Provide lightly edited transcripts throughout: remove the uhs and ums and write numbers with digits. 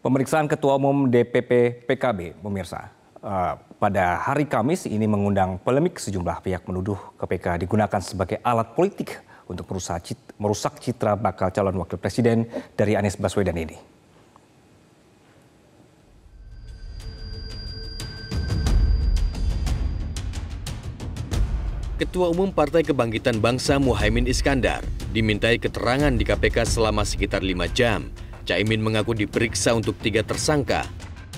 Pemeriksaan Ketua Umum DPP PKB, pemirsa, pada hari Kamis ini mengundang polemik. Sejumlah pihak menuduh KPK digunakan sebagai alat politik untuk merusak citra bakal calon wakil presiden dari Anies Baswedan ini. Ketua Umum Partai Kebangkitan Bangsa Muhaimin Iskandar dimintai keterangan di KPK selama sekitar 5 jam. Caimin mengaku diperiksa untuk 3 tersangka.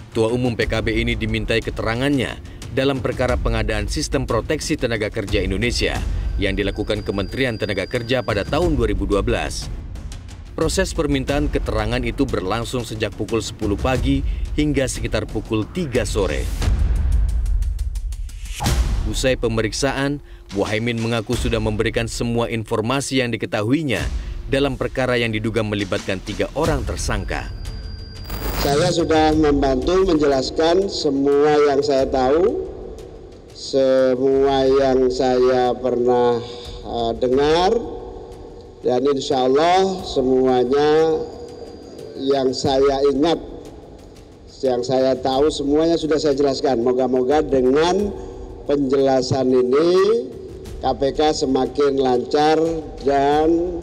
Ketua Umum PKB ini dimintai keterangannya dalam perkara pengadaan sistem proteksi tenaga kerja Indonesia yang dilakukan Kementerian Tenaga Kerja pada tahun 2012. Proses permintaan keterangan itu berlangsung sejak pukul 10 pagi hingga sekitar pukul 3 sore. Usai pemeriksaan, Muhaimin mengaku sudah memberikan semua informasi yang diketahuinya dalam perkara yang diduga melibatkan 3 orang tersangka. Saya sudah membantu menjelaskan semua yang saya tahu, semua yang saya pernah dengar, dan insya Allah semuanya yang saya ingat, yang saya tahu semuanya sudah saya jelaskan. Moga-moga dengan penjelasan ini KPK semakin lancar dan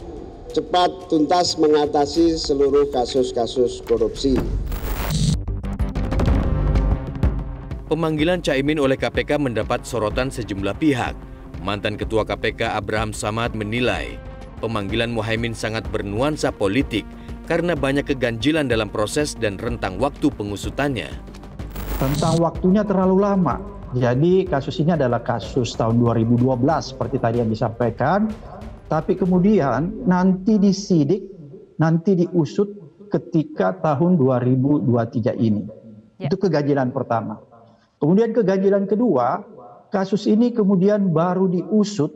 cepat tuntas mengatasi seluruh kasus-kasus korupsi. Pemanggilan Caimin oleh KPK mendapat sorotan sejumlah pihak. Mantan Ketua KPK Abraham Samad menilai pemanggilan Muhaimin sangat bernuansa politik karena banyak keganjilan dalam proses dan rentang waktu pengusutannya. Rentang waktunya terlalu lama. Jadi kasus ini adalah kasus tahun 2012 seperti tadi yang disampaikan. Tapi kemudian nanti disidik, nanti diusut ketika tahun 2023 ini. Ya. Itu keganjilan pertama. Kemudian keganjilan kedua, kasus ini kemudian baru diusut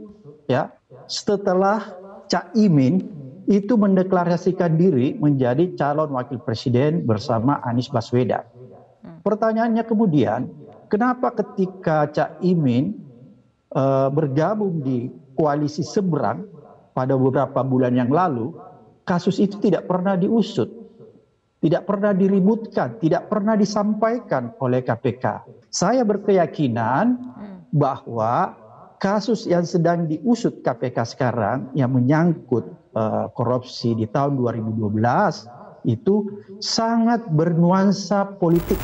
ya setelah Caimin itu mendeklarasikan diri menjadi calon wakil presiden bersama Anies Baswedan. Pertanyaannya kemudian, kenapa ketika Caimin bergabung di koalisi seberang pada beberapa bulan yang lalu, kasus itu tidak pernah diusut, tidak pernah diributkan, tidak pernah disampaikan oleh KPK. Saya berkeyakinan bahwa kasus yang sedang diusut KPK sekarang yang menyangkut korupsi di tahun 2012 itu sangat bernuansa politik.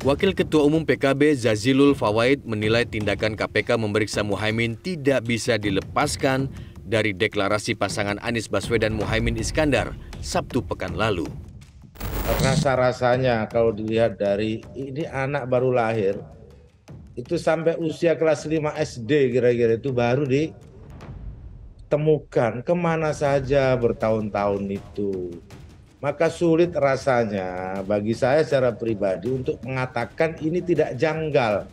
Wakil Ketua Umum PKB Zazilul Fawaid menilai tindakan KPK memeriksa Muhaimin tidak bisa dilepaskan dari deklarasi pasangan Anies Baswedan Muhaimin Iskandar Sabtu pekan lalu. Rasa-rasanya kalau dilihat dari ini anak baru lahir, itu sampai usia kelas 5 SD kira-kira itu baru ditemukan, kemana saja bertahun-tahun itu. Maka sulit rasanya bagi saya secara pribadi untuk mengatakan ini tidak janggal.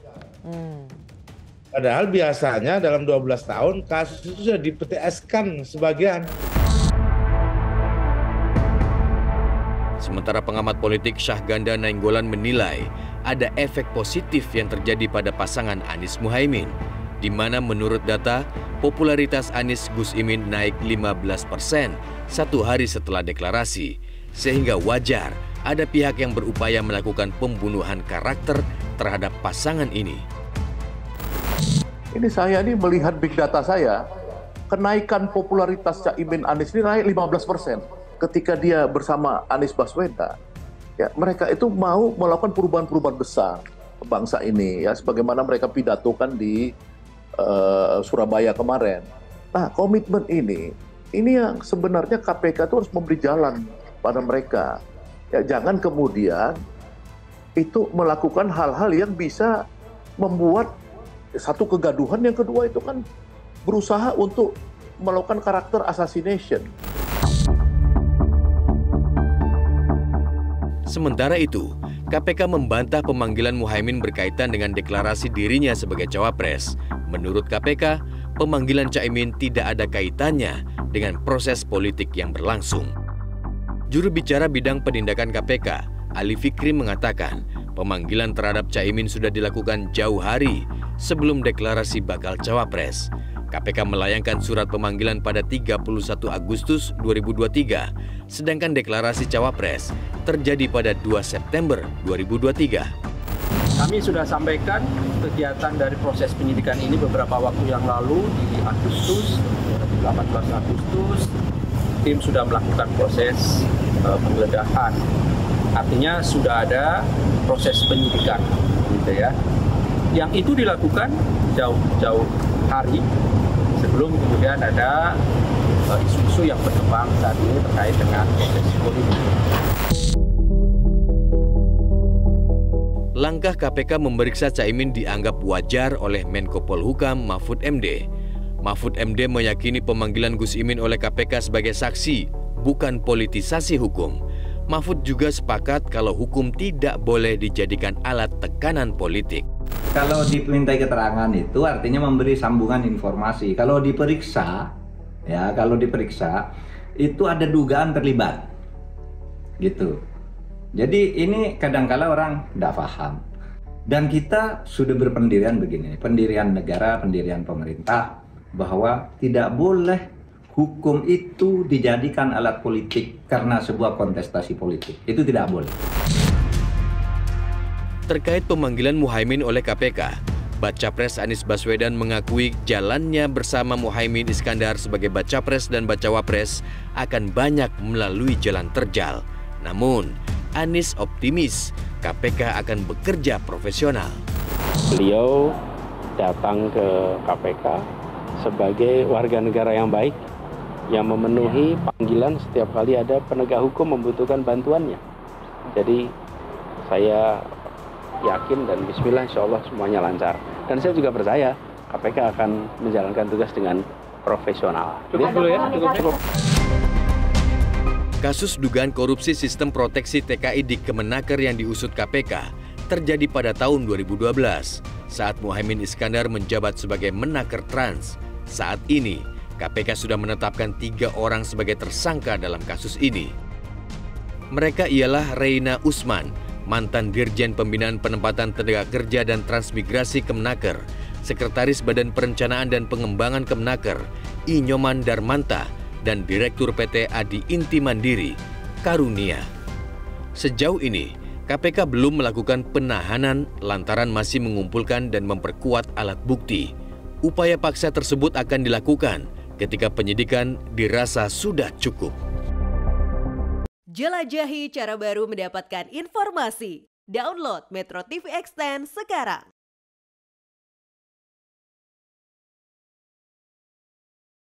Padahal biasanya dalam 12 tahun kasus itu sudah di-PTS-kan sebagian. Sementara pengamat politik Syahganda Nainggolan menilai ada efek positif yang terjadi pada pasangan Anies Muhaimin, di mana menurut data popularitas Anies Gus Imin naik 15% 1 hari setelah deklarasi. Sehingga wajar ada pihak yang berupaya melakukan pembunuhan karakter terhadap pasangan ini. Ini saya melihat big data saya, kenaikan popularitas Caimin Anies ini naik 15% ketika dia bersama Anies Baswedan. Ya, mereka itu mau melakukan perubahan-perubahan besar bangsa ini, ya, sebagaimana mereka pidatokan di Surabaya kemarin. Nah, komitmen ini yang sebenarnya KPK itu harus memberi jalan pada mereka. Ya, jangan kemudian itu melakukan hal-hal yang bisa membuat satu kegaduhan, yang kedua itu kan berusaha untuk melakukan karakter assassination. Sementara itu, KPK membantah pemanggilan Muhaimin berkaitan dengan deklarasi dirinya sebagai cawapres. Menurut KPK, pemanggilan Caimin tidak ada kaitannya dengan proses politik yang berlangsung. Juru bicara bidang penindakan KPK, Ali Fikri mengatakan pemanggilan terhadap Caimin sudah dilakukan jauh hari sebelum deklarasi bakal cawapres. KPK melayangkan surat pemanggilan pada 31 Agustus 2023, sedangkan deklarasi Cawapres terjadi pada 2 September 2023. Kami sudah sampaikan kegiatan dari proses penyidikan ini beberapa waktu yang lalu di Agustus, 18 Agustus, tim sudah melakukan proses penggeledahan. Artinya sudah ada proses penyidikan, gitu ya. Yang itu dilakukan jauh-jauh hari sebelum kemudian ada isu-isu yang berkembang saat ini terkait dengan proses politik. Langkah KPK memeriksa Caimin dianggap wajar oleh Menko Polhukam Mahfud MD. Mahfud MD meyakini pemanggilan Gus Imin oleh KPK sebagai saksi, bukan politisasi hukum. Mahfud juga sepakat kalau hukum tidak boleh dijadikan alat tekanan politik. Kalau dimintai keterangan itu artinya memberi sambungan informasi. Kalau diperiksa itu ada dugaan terlibat, gitu. Jadi ini kadangkala orang tidak paham. Dan kita sudah berpendirian begini, pendirian negara, pendirian pemerintah, bahwa tidak boleh hukum itu dijadikan alat politik karena sebuah kontestasi politik. Itu tidak boleh. Terkait pemanggilan Muhaimin oleh KPK, Bacapres Anies Baswedan mengakui jalannya bersama Muhaimin Iskandar sebagai Bacapres dan Bacawapres akan banyak melalui jalan terjal. Namun, Anies optimis KPK akan bekerja profesional. Beliau datang ke KPK sebagai warga negara yang baik, yang memenuhi panggilan setiap kali ada penegak hukum membutuhkan bantuannya. Jadi saya yakin dan bismillah insya Allah semuanya lancar. Dan saya juga percaya KPK akan menjalankan tugas dengan profesional. Cukup dulu ya, cukup. Kasus dugaan korupsi sistem proteksi TKI di Kemenaker yang diusut KPK terjadi pada tahun 2012 saat Muhaimin Iskandar menjabat sebagai Menaker Trans. Saat ini, KPK sudah menetapkan 3 orang sebagai tersangka dalam kasus ini. Mereka ialah Reina Usman, mantan Dirjen Pembinaan Penempatan Tenaga Kerja dan Transmigrasi Kemenaker, Sekretaris Badan Perencanaan dan Pengembangan Kemenaker, I. Nyoman Darmanta, dan Direktur PT Adi Inti Mandiri, Karunia. Sejauh ini, KPK belum melakukan penahanan lantaran masih mengumpulkan dan memperkuat alat bukti. Upaya paksa tersebut akan dilakukan ketika penyidikan dirasa sudah cukup. Jelajahi cara baru mendapatkan informasi. Download Metro TV Extend sekarang.